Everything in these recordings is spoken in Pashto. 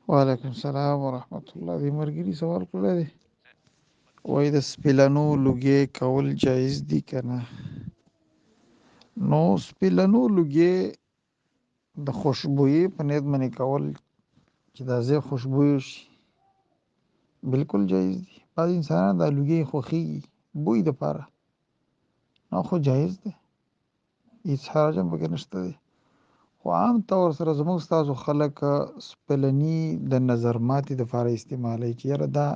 وعلیکم السلام ورحمت الله. دې مرګري سوال کړی دی، وایي د سپیلنو لوګي کول جایز دي که نه؟ نو سپیلنو لوګي د خوشبويي په نیت باندې کول چې دا ځای خوشبويه شي بالکل جایز دي. بعض انسانان دا لوګي خوښيږي بوی دپاره، نو خو جایز دی، هېڅ حرج هم پکې نشته دی. خو عام طور سره زموږ ستاسو خلک سپیلني د نظر ماتې دپاره استعمالوي چې یاره دا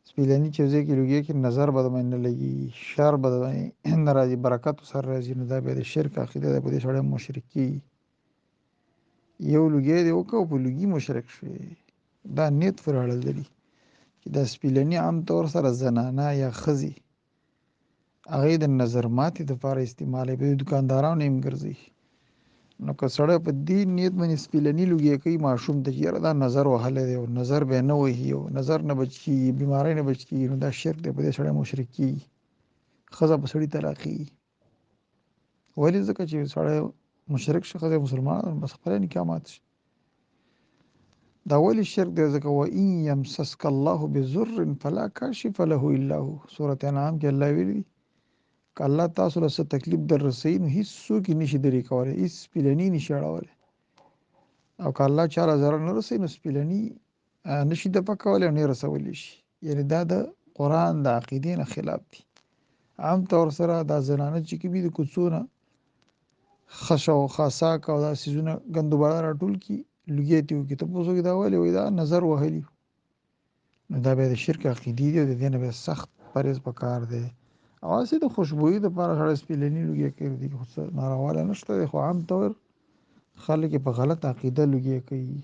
سپیلني چې یو ځای کې لوګي کې نظر به د باندې نه لګي، شر به د باندې نه راځي، برکت سره راځي، نو دا بیا د شرک عقیده ده، په دې سړی مشرک کېږي. یو لوګی دی وکړه په لوګي مشرک شوی، دا نیت پورې اړه لري چې دا سپیلني عام طور سره زنانه یا ښځې هغې د نظر ماتې دپاره استعمالوي، په دوکاندارانو یې هم ګرځوي. نو که سړی په دې نیت باندې سپیلني لوګی کوي ماشوم ته چې یاره دا نظر وهلی دی او نظر به یې نه وهي او نظر نه بچ کېږي، بیمارۍ نه بچ کېږي، نو دا شرک دی، په دې سړی مشرک کېږي، ښځه په سړي طلاقېږي. ولې؟ ځکه چې سړی مشرک شي، ښځه مسلمانه ده، بس خپله نکاح مات شي. دا ولې شرک دی؟ ځکه وإن یمسسک الله بضر فلا کاشف له الا هو. سورة انعام کې الله ویلي دي که الله تاسو له څه تکلیف در رسوي نو هېڅوک یې نشي درې کولی، هېڅ سپیلني نشي اړولی. او که الله چا له ضرر نه رسوي نو سپیلني نشي دفع کولی او نه یې رسولی شي. یعنې دا د قرآن د عقیدې نه خلاف دي. عام طور سره دا زنانه چې کوي د کوڅو نه خش او خاصاک او دا څیزونه ګندوباړه راټول کړي، لوګی ترې وکړي، تپوس وکړي دا ولې؟ وایي دا نظر وهلي. نو دا بیا د شرک عقیدې دي او د دې نه بیا سخت پرهیز پکار دی. او هسې د خوشبويي دپاره سړی سپیلني لوګی کوي، خو څه نارواله نشته دی، خو عام طور خلک یې په غلط عقیده لوګی کوي.